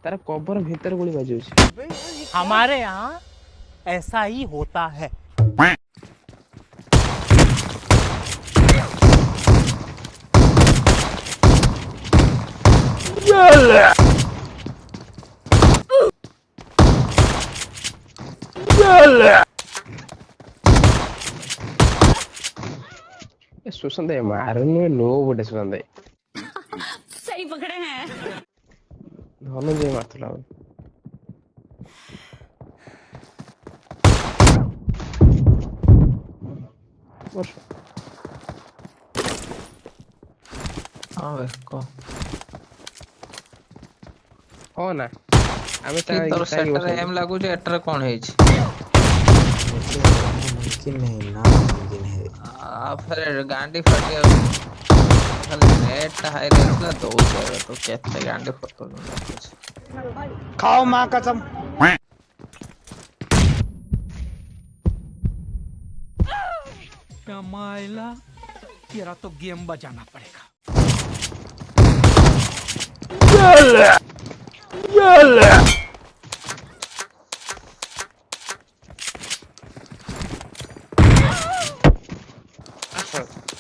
तारा cover भीतर गोली बाजू। हमारे यहाँ ऐसा ही होता है। सुशांत मारूनु लो बोटे सुशांत सही पकड़े हैं। धनंजय मारथला हो ना आमे तोर सेटर एम लागु जे एटर कोन है छी मुमकिन नहीं ना मुमकिन है फिर गांडी फटिया खाली नेट हाई रहला दो जाएगा तो केते गांडी फटो कुछ खाओ माँ कसम। कमाइला तेरा तो गेम बजाना पड़ेगा।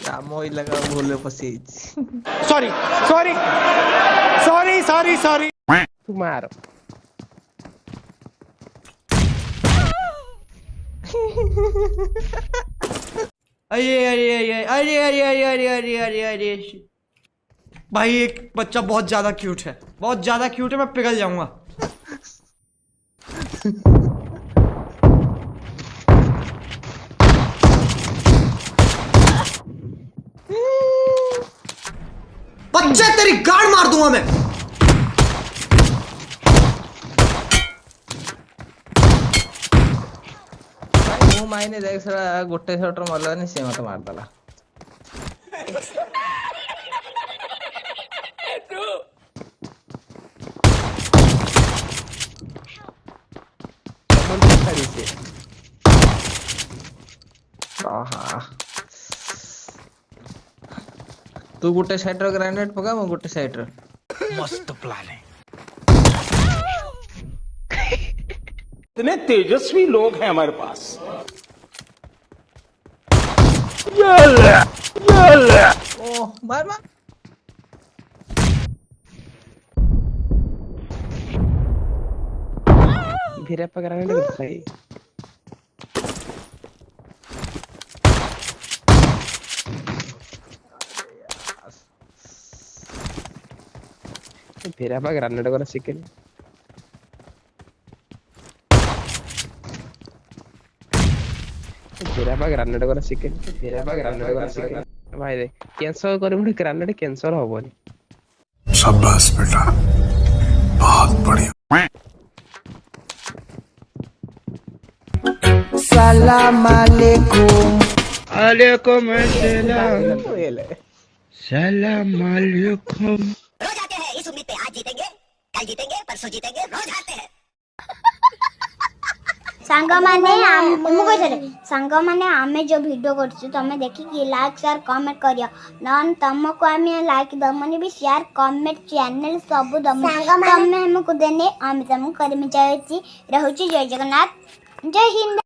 या मोई लगा भूले पसी sorry sorry sorry sorry sorry. तू मार अरे अरे अरे अरे अरे अरे अरे अरे अरे अरे भाई एक बच्चा बहुत ज्यादा क्यूट है, बहुत ज्यादा क्यूट है, मैं पिघल जाऊंगा। बच्चा तेरी गाड़ मार दूंगा मैं। मु माइने देख सरा गोटे शॉट मरलानी से मत मार दला तू गोटे साइड रो ग्रेनेड पका मु गोटे साइड रो मस्त प्लान है। इतने तेजस्वी लोग हैं हमारे पास। ओ मार मार भीरा पकड़ने लगे सही भीरा पकड़ने लगे सिकल भीरा पकड़ने लगे सिकल भीरा पकड़ने लगे सिकल भाई दे कैंसर करे मुझे ग्रेनेड कैंसर होबनी। शाबाश बेटा बहुत बढ़िया। सलाम अलैकुम अलैकुम अस्सलाम सलाम अलैकुम। रोज आते हैं इस उम्मीद पे आज जीतेंगे, कल जीतेंगे, परसों जीतेंगे, रोज आते हैं। सांग माने आमे जो वीडियो करछु तमे देखि कि लाइक शेयर कमेंट करियो नन तुमको आमे लाइक दमनी भी शेयर कमेंट चैनल सब दम तमे हमको देने आमे तुमको करमे जायछि रहउछि। जय जगन्नाथ जय हिंद।